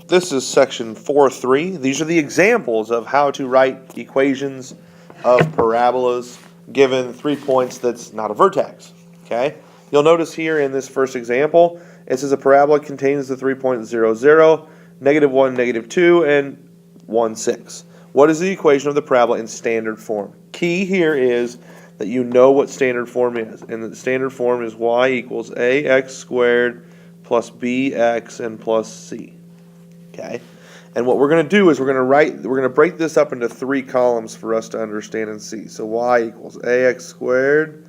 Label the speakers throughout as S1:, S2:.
S1: this is section 4.3. These are the examples of how to write equations of parabolas given 3 points that's not a vertex. Okay? You'll notice here in this first example, it says a parabola contains the 3 points 0, 0, -1, -2, and 1, 6. What is the equation of the parabola in standard form? Key here is that you know what standard form is. And the standard form is y equals ax squared plus bx and plus c. Okay? And what we're going to do is we're going to break this up into 3 columns for us to understand and see. So y equals ax squared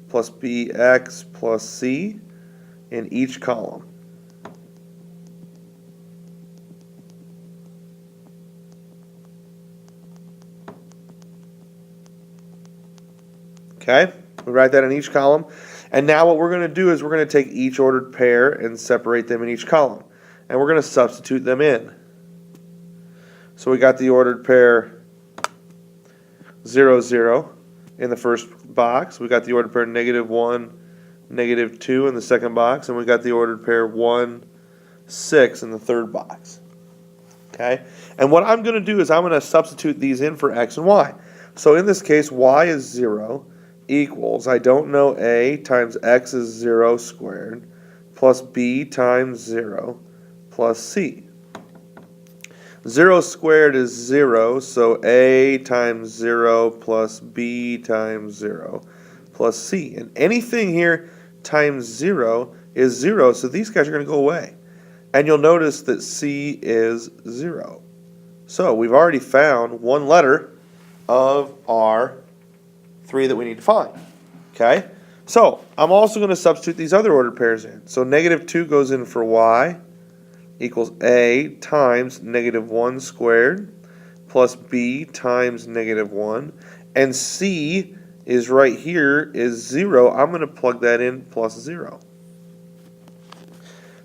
S1: plus bx plus c in each column. Okay, we write that in each column. And now what we're going to do is we're going to take each ordered pair and separate them in each column. And we're going to substitute them in. So we got the ordered pair 0, 0 in the first box. We got the ordered pair -1, -2 in the second box. And we got the ordered pair 1, 6 in the third box. Okay, and what I'm going to do is I'm going to substitute these in for x and y. So in this case, y is 0. Equals, I don't know a times x is 0 squared plus b times 0 plus c. 0 squared is 0, so a times 0 plus b times 0 plus c. And anything here times 0 is 0, so these guys are going to go away. And you'll notice that c is 0. So we've already found one letter of our 3 that we need to find. Okay? So I'm also going to substitute these other ordered pairs in. So -2 goes in for y equals a times -1 squared plus b times -1. And c is right here is 0. I'm going to plug that in plus 0.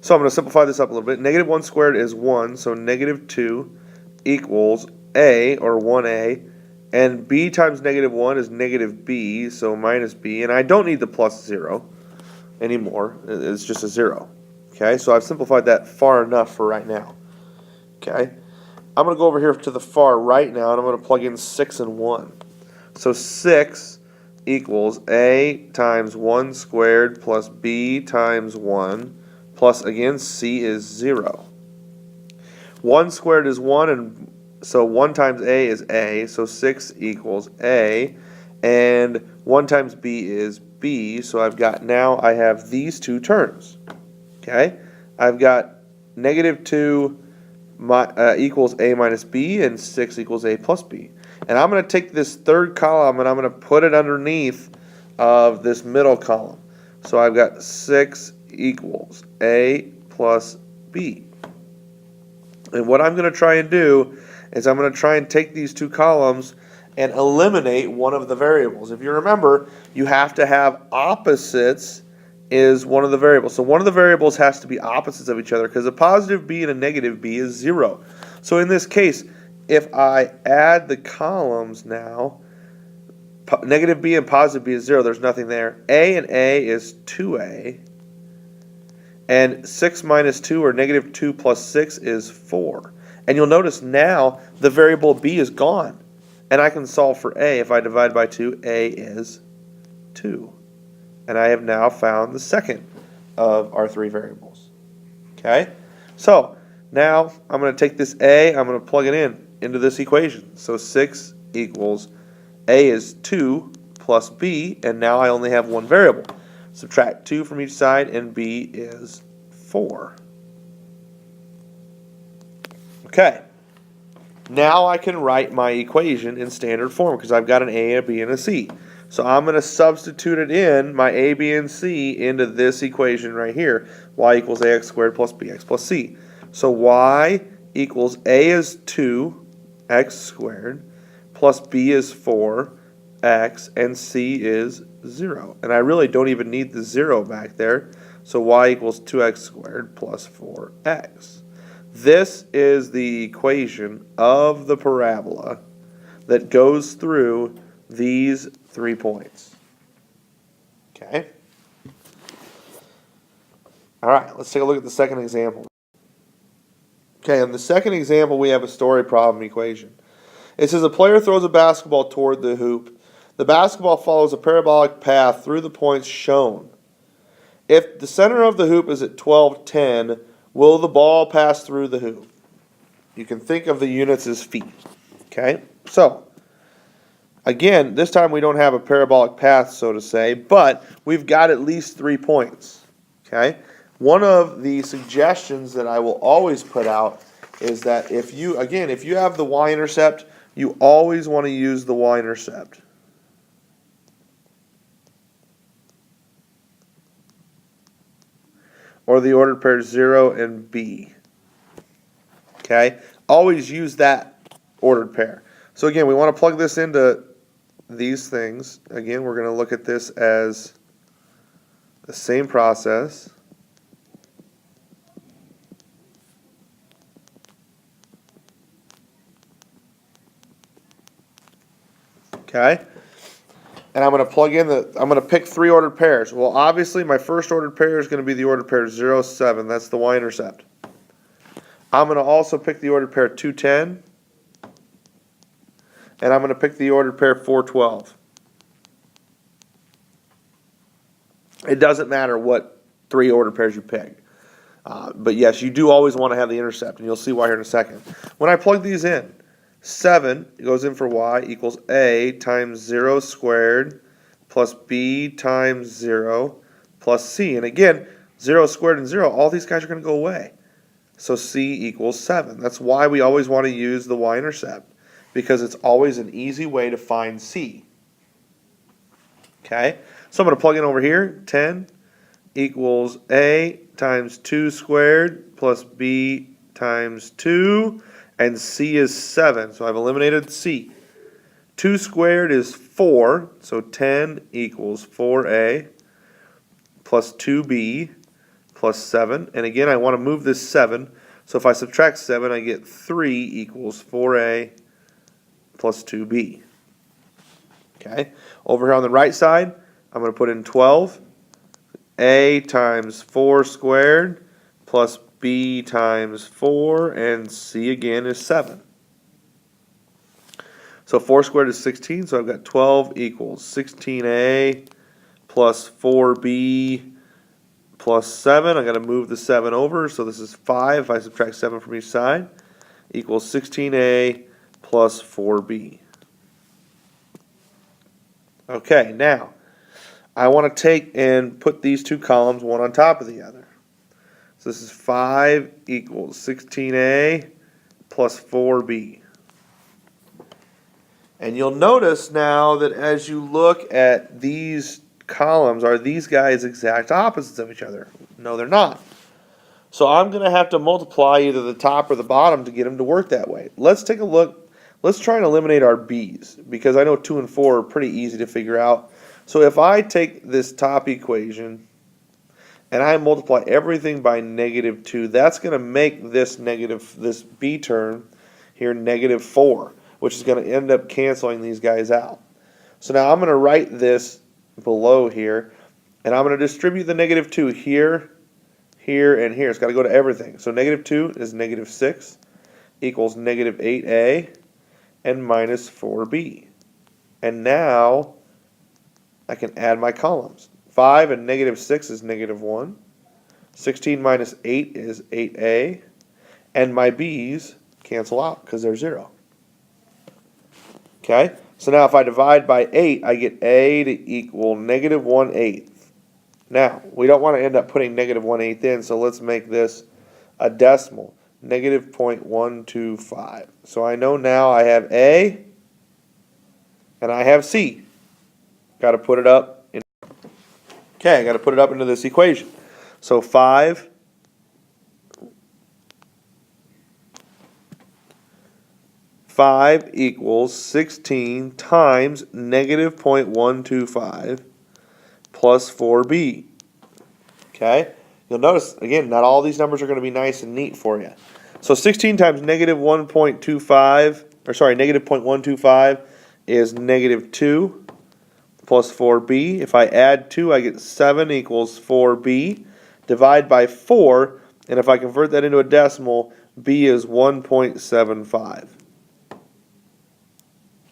S1: So I'm going to simplify this up a little bit. -1 squared is 1, so -2 equals a, or 1a. And b times -1 is -b, so minus b. And I don't need the plus 0 anymore. It's just a 0. Okay, so I've simplified that far enough for right now. Okay, I'm going to go over here to the far right now, and I'm going to plug in 6 and 1. So 6 equals a times 1 squared plus b times 1 plus, again, c is 0. 1 squared is 1, and so 1 times a is a, so 6 equals a, and 1 times b is b, so I have these two terms. Okay, I've got -2 equals a minus b, and 6 equals a plus b. And I'm going to take this third column and I'm going to put it underneath of this middle column. So I've got 6 equals a plus b. And what I'm going to try and do is I'm going to try and take these two columns and eliminate one of the variables. If you remember, you have to have opposites is one of the variables. So one of the variables has to be opposites of each other, because a positive b and a negative b is 0. So in this case, if I add the columns now, negative b and positive b is 0, there's nothing there. A and a is 2a. And 6 minus 2, or -2 plus 6, is 4. And you'll notice now the variable b is gone. And I can solve for a. If I divide by 2, a is 2. And I have now found the second of our 3 variables. Okay? So now I'm going to take this a, I'm going to plug it into this equation. So 6 equals a is 2 plus b, and now I only have one variable. Subtract 2 from each side, and b is 4. Okay. Now I can write my equation in standard form because I've got an a, a b, and a c. So I'm going to substitute it in, my a, b, and c, into this equation right here. Y equals ax squared plus bx plus c. So y equals a is 2x squared plus b is 4x, and c is 0. And I really don't even need the 0 back there. So y equals 2x squared plus 4x. This is the equation of the parabola that goes through these 3 points. Okay? All right, let's take a look at the second example. Okay, in the second example, we have a story problem equation. It says a player throws a basketball toward the hoop. The basketball follows a parabolic path through the points shown. If the center of the hoop is at 12:10, will the ball pass through the hoop? You can think of the units as feet. Okay, so again, this time we don't have a parabolic path, so to say, but we've got at least 3 points. Okay, one of the suggestions that I will always put out is that if you have the y-intercept, you always want to use the y-intercept. Or the ordered pairs 0 and b. Okay, always use that ordered pair. So again, we want to plug this into these things. Again, we're going to look at this as the same process. Okay, and I'm going to plug in I'm going to pick 3 ordered pairs. Well, obviously my first ordered pair is going to be the ordered pair 0, 7. That's the y-intercept. I'm going to also pick the ordered pair 210. And I'm going to pick the ordered pair 412. It doesn't matter what 3 ordered pairs you pick. But yes, you do always want to have the intercept, and you'll see why here in a second. When I plug these in, 7 goes in for y equals a times 0 squared plus b times 0 plus c. And again, 0 squared and 0, all these guys are going to go away. So c equals 7. That's why we always want to use the y-intercept, because it's always an easy way to find c. Okay, so I'm going to plug in over here. 10 equals a times 2 squared plus b times 2, and c is 7. So I've eliminated c. 2 squared is 4, so 10 equals 4a plus 2b plus 7. And again, I want to move this 7. So if I subtract 7, I get 3 equals 4a plus 2b. Okay, over here on the right side, I'm going to put in 12. A times 4 squared plus b times 4, and c again is 7. So 4 squared is 16, so I've got 12 equals 16a plus 4b plus 7. I've got to move the 7 over, so this is 5. If I subtract 7 from each side, equals 16a plus 4b. Okay, now I want to take and put these 2 columns one on top of the other. So this is 5 equals 16a plus 4b. And you'll notice now that as you look at these columns, are these guys exact opposites of each other? No, they're not. So I'm going to have to multiply either the top or the bottom to get them to work that way. Let's take a look. Let's try and eliminate our b's, because I know 2 and 4 are pretty easy to figure out. So if I take this top equation and I multiply everything by -2, that's going to make this b term here -4, which is going to end up canceling these guys out. So now I'm going to write this below here, and I'm going to distribute the -2 here, here, and here. It's got to go to everything. So -2 is -6 equals -8a and minus 4b. And now I can add my columns. 5 and -6 is -1. 16 minus 8 is 8a. And my b's cancel out because they're 0. Okay? So now if I divide by 8, I get a to equal -1/8. Now, we don't want to end up putting -1/8 in, so let's make this a decimal. -0.125. So I know now I have A and I have C. Got to put it up in. Okay, I got to put it up into this equation. So 5 equals 16 times -0.125 plus 4b. Okay? You'll notice, again, not all these numbers are going to be nice and neat for you. So 16 times -1.25, or sorry, -0.125 is -2 plus 4b. If I add 2, I get 7 equals 4b. Divide by 4, And if I convert that into a decimal, b is 1.75.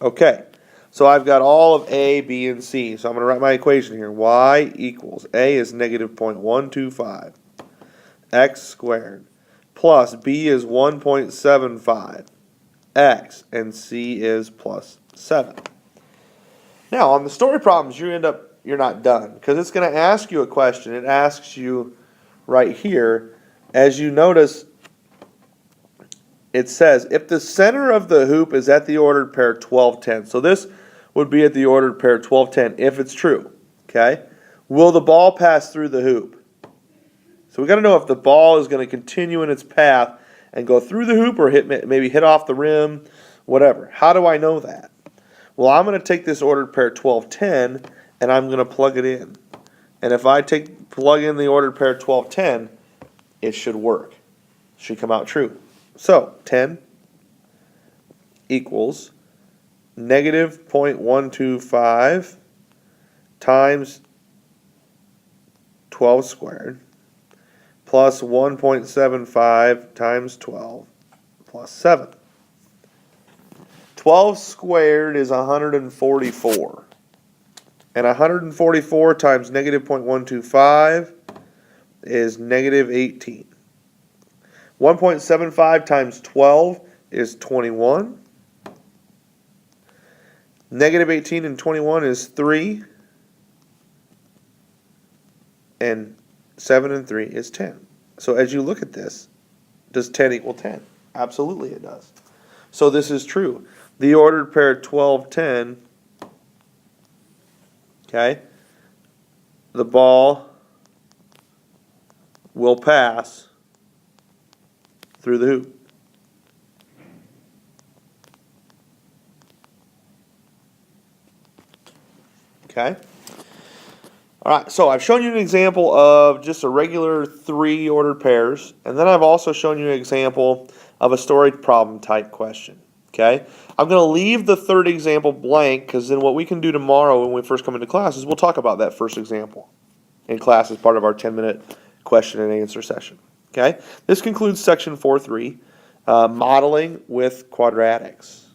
S1: Okay, so I've got all of a, b, and c. So I'm going to write my equation here. Y equals a is negative 0.125 x squared plus b is 1.75 x and c is plus 7. Now on the story problems you're not done because it's going to ask you a question. It asks you right here, as you notice, it says if the center of the hoop is at the ordered pair 12-10. So this would be at the ordered pair 12-10 if it's true. Okay? Will the ball pass through the hoop? So we got to know if the ball is going to continue in its path and go through the hoop or maybe hit off the rim, whatever. How do I know that? Well, I'm going to take this ordered pair 12-10 and I'm going to plug it in. And if I plug in the ordered pair 12-10, it should work. It should come out true. So 10 equals negative 0.125 times 12 squared plus 1.75 times 12 plus 7. 12 squared is 144. And 144 times negative 0.125 is negative 18. 1.75 times 12 is 21. Negative 18 and 21 is 3. And 7 and 3 is 10. So as you look at this, does 10 equal 10? Absolutely it does. So this is true. The ordered pair 12-10, okay, the ball will pass through the hoop. Okay? All right, so I've shown you an example of just a regular 3 ordered pairs, and then I've also shown you an example of a story problem type question. Okay? I'm going to leave the third example blank because then what we can do tomorrow when we first come into class is we'll talk about that first example in class as part of our 10-minute question and answer session. Okay? This concludes section 4.3, modeling with quadratics.